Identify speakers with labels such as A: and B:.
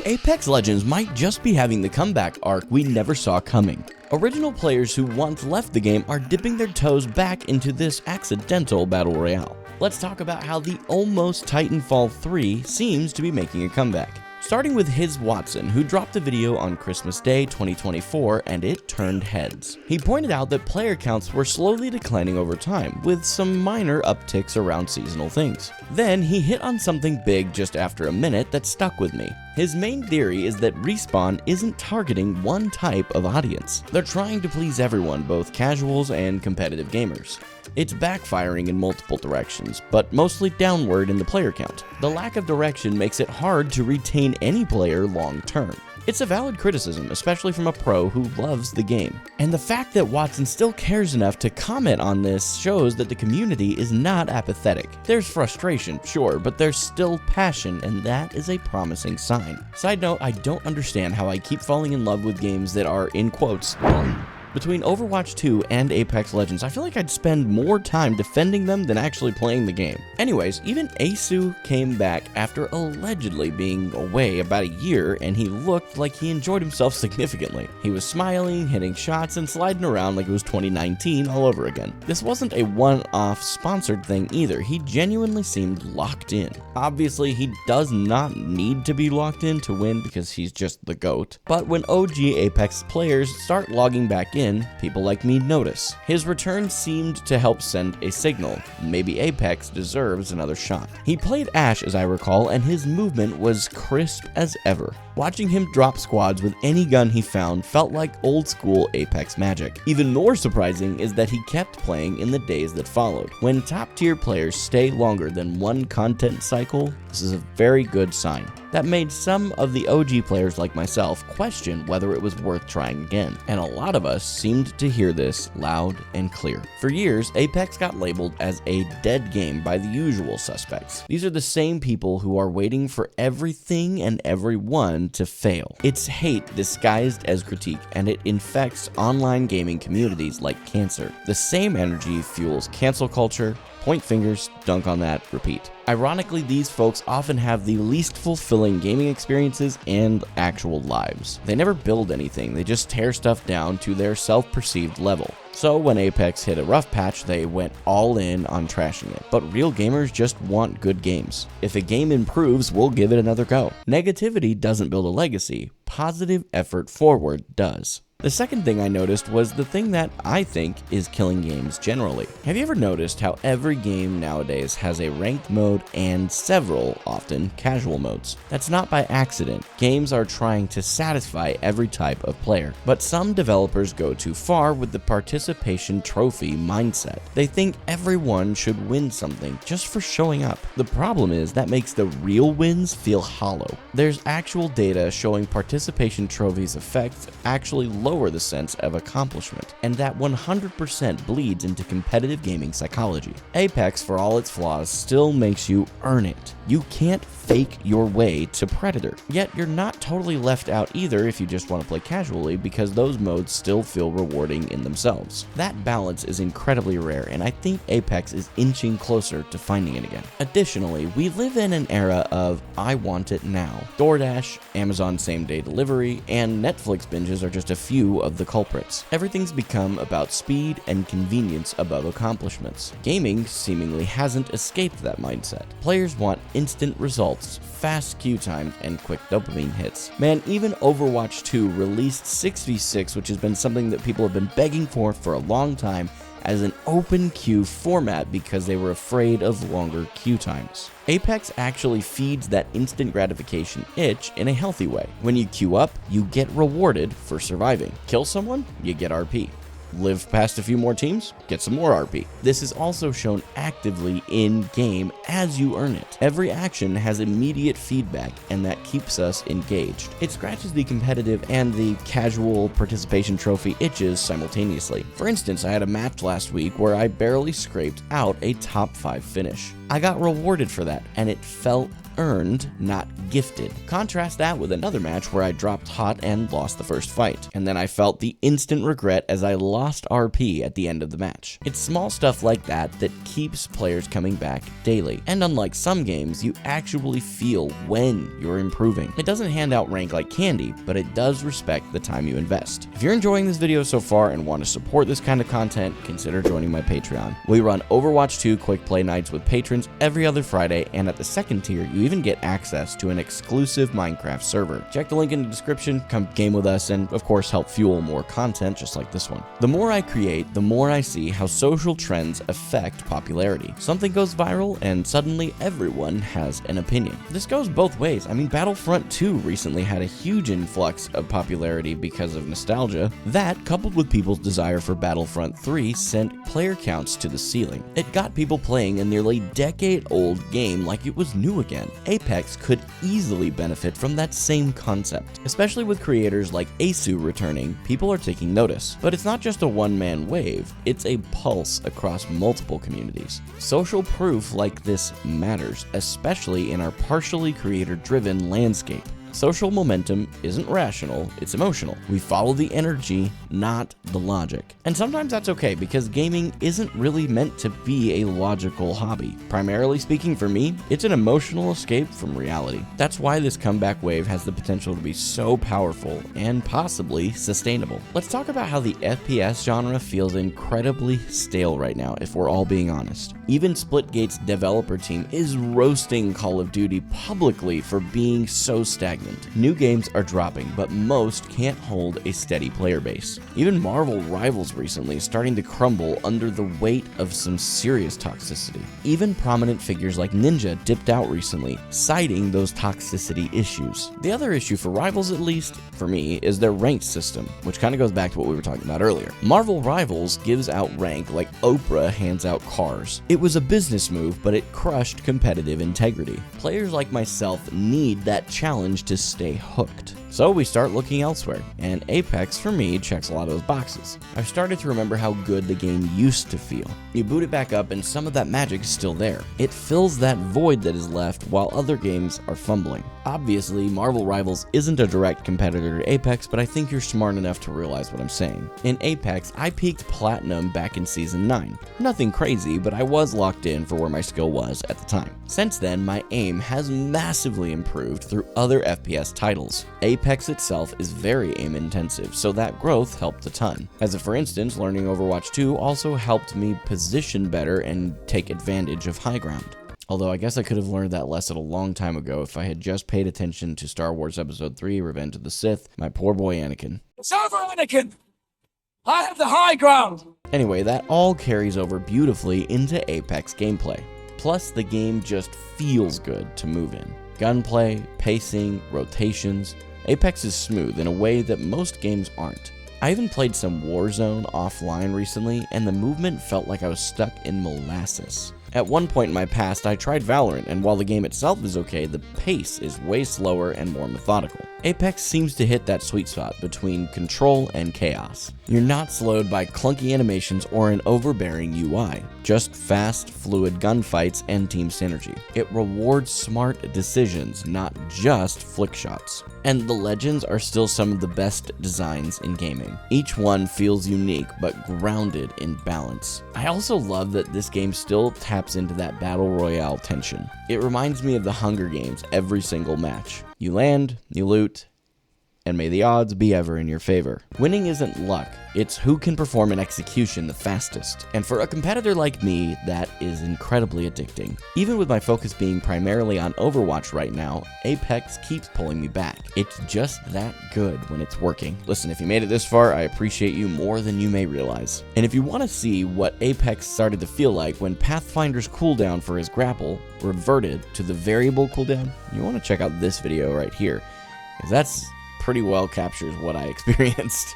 A: Apex Legends might just be having the comeback arc we never saw coming. Original players who once left the game are dipping their toes back into this accidental battle royale. Let's talk about how the almost Titanfall 3 seems to be making a comeback. Starting with His Watson, who dropped a video on Christmas Day 2024 and it turned heads. He pointed out that player counts were slowly declining over time, with some minor upticks around seasonal things. Then he hit on something big just after a minute that stuck with me. His main theory is that Respawn isn't targeting one type of audience. They're trying to please everyone, both casuals and competitive gamers. It's backfiring in multiple directions, but mostly downward in the player count. The lack of direction makes it hard to retain any player long term. It's a valid criticism, especially from a pro who loves the game. And the fact that Watson still cares enough to comment on this shows that the community is not apathetic. There's frustration, sure, but there's still passion, and that is a promising sign. Side note, I don't understand how I keep falling in love with games that are, in quotes, fun. Between Overwatch 2 and Apex Legends, I feel like I'd spend more time defending them than actually playing the game. Anyways, even Asu came back after allegedly being away about a year, and he looked like he enjoyed himself significantly. He was smiling, hitting shots, and sliding around like it was 2019 all over again. This wasn't a one-off sponsored thing either. He genuinely seemed locked in. Obviously, he does not need to be locked in to win because he's just the GOAT. But when OG Apex players start logging back in, people like me notice. His return seemed to help send a signal. Maybe Apex deserves another shot. He played Ashe, as I recall, and his movement was crisp as ever. Watching him drop squads with any gun he found felt like old school Apex magic. Even more surprising is that he kept playing in the days that followed. When top tier players stay longer than one content cycle, this is a very good sign. That made some of the OG players like myself question whether it was worth trying again, and a lot of us seemed to hear this loud and clear. For years, Apex got labeled as a dead game by the usual suspects. These are the same people who are waiting for everything and everyone to fail. It's hate disguised as critique, and it infects online gaming communities like cancer. The same energy fuels cancel culture, point fingers, dunk on that, repeat. Ironically, these folks often have the least fulfilling gaming experiences and actual lives. They never build anything, they just tear stuff down to their self-perceived level. So when Apex hit a rough patch, they went all in on trashing it. But real gamers just want good games. If a game improves, we'll give it another go. Negativity doesn't build a legacy, positive effort forward does. The second thing I noticed was the thing that I think is killing games generally. Have you ever noticed how every game nowadays has a ranked mode and several, often, casual modes? That's not by accident. Games are trying to satisfy every type of player. But some developers go too far with the participation trophy mindset. They think everyone should win something just for showing up. The problem is that makes the real wins feel hollow. There's actual data showing participation trophies' effects actually lower the sense of accomplishment, and that 100% bleeds into competitive gaming psychology. Apex, for all its flaws, still makes you earn it. You can't fake your way to Predator. Yet you're not totally left out either if you just want to play casually, because those modes still feel rewarding in themselves. That balance is incredibly rare, and I think Apex is inching closer to finding it again. Additionally, we live in an era of I want it now. DoorDash, Amazon same-day delivery, and Netflix binges are just a few of the culprits. Everything's become about speed and convenience above accomplishments. Gaming seemingly hasn't escaped that mindset. Players want instant results, fast queue times, and quick dopamine hits. Man, even Overwatch 2 released 6v6, which has been something that people have been begging for a long time, as an open queue format because they were afraid of longer queue times. Apex actually feeds that instant gratification itch in a healthy way. When you queue up, you get rewarded for surviving. Kill someone, you get RP. Live past a few more teams, get some more RP. This is also shown actively in-game as you earn it. Every action has immediate feedback, and that keeps us engaged. It scratches the competitive and the casual participation trophy itches simultaneously. For instance, I had a match last week where I barely scraped out a top 5 finish. I got rewarded for that, and it felt earned, not gifted. Contrast that with another match where I dropped hot and lost the first fight, and then I felt the instant regret as I lost RP at the end of the match. It's small stuff like that that keeps players coming back daily, and unlike some games, you actually feel when you're improving. It doesn't hand out rank like candy, but it does respect the time you invest. If you're enjoying this video so far and want to support this kind of content, consider joining my Patreon. We run Overwatch 2 quick play nights with patrons every other Friday, and at the second tier, you even get access to an exclusive Minecraft server. Check the link in the description, come game with us, and of course help fuel more content just like this one. The more I create, the more I see how social trends affect popularity. Something goes viral and suddenly everyone has an opinion. This goes both ways. I mean, Battlefront 2 recently had a huge influx of popularity because of nostalgia. That, coupled with people's desire for Battlefront 3, sent player counts to the ceiling. It got people playing a nearly decade-old game like it was new again. Apex could easily benefit from that same concept. Especially with creators like Asu returning, people are taking notice. But it's not just a one-man wave, it's a pulse across multiple communities. Social proof like this matters, especially in our partially creator-driven landscape. Social momentum isn't rational, it's emotional. We follow the energy, not the logic. And sometimes that's okay, because gaming isn't really meant to be a logical hobby. Primarily speaking, for me, it's an emotional escape from reality. That's why this comeback wave has the potential to be so powerful and possibly sustainable. Let's talk about how the FPS genre feels incredibly stale right now, if we're all being honest. Even Splitgate's developer team is roasting Call of Duty publicly for being so stagnant. New games are dropping, but most can't hold a steady player base. Even Marvel Rivals recently is starting to crumble under the weight of some serious toxicity. Even prominent figures like Ninja dipped out recently, citing those toxicity issues. The other issue for Rivals, at least for me, is their ranked system, which kind of goes back to what we were talking about earlier. Marvel Rivals gives out rank like Oprah hands out cars. It was a business move, but it crushed competitive integrity. Players like myself need that challenge to stay hooked. So we start looking elsewhere, and Apex for me checks a lot of those boxes. I've started to remember how good the game used to feel. You boot it back up and some of that magic is still there. It fills that void that is left while other games are fumbling. Obviously, Marvel Rivals isn't a direct competitor to Apex, but I think you're smart enough to realize what I'm saying. In Apex, I peaked Platinum back in Season 9. Nothing crazy, but I was locked in for where my skill was at the time. Since then, my aim has massively improved through other FPS titles. Apex itself is very aim intensive, so that growth helped a ton. As for instance, learning Overwatch 2 also helped me position better and take advantage of high ground. Although I guess I could have learned that lesson a long time ago if I had just paid attention to Star Wars Episode 3, Revenge of the Sith, my poor boy Anakin.
B: It's over, Anakin! I have the high ground!
A: Anyway, that all carries over beautifully into Apex gameplay. Plus, the game just feels good to move in. Gunplay, pacing, rotations. Apex is smooth in a way that most games aren't. I even played some Warzone offline recently, and the movement felt like I was stuck in molasses. At one point in my past, I tried Valorant, and while the game itself is okay, the pace is way slower and more methodical. Apex seems to hit that sweet spot between control and chaos. You're not slowed by clunky animations or an overbearing UI, just fast, fluid gunfights and team synergy. It rewards smart decisions, not just flick shots. And the legends are still some of the best designs in gaming. Each one feels unique, but grounded in balance. I also love that this game still taps into that battle royale tension. It reminds me of the Hunger Games every single match. You land, you loot, and may the odds be ever in your favor. Winning isn't luck, it's who can perform an execution the fastest. And for a competitor like me, that is incredibly addicting. Even with my focus being primarily on Overwatch right now, Apex keeps pulling me back. It's just that good when it's working. Listen, if you made it this far, I appreciate you more than you may realize. And if you want to see what Apex started to feel like when Pathfinder's cooldown for his grapple reverted to the variable cooldown, you want to check out this video right here, because that's pretty well captures what I experienced.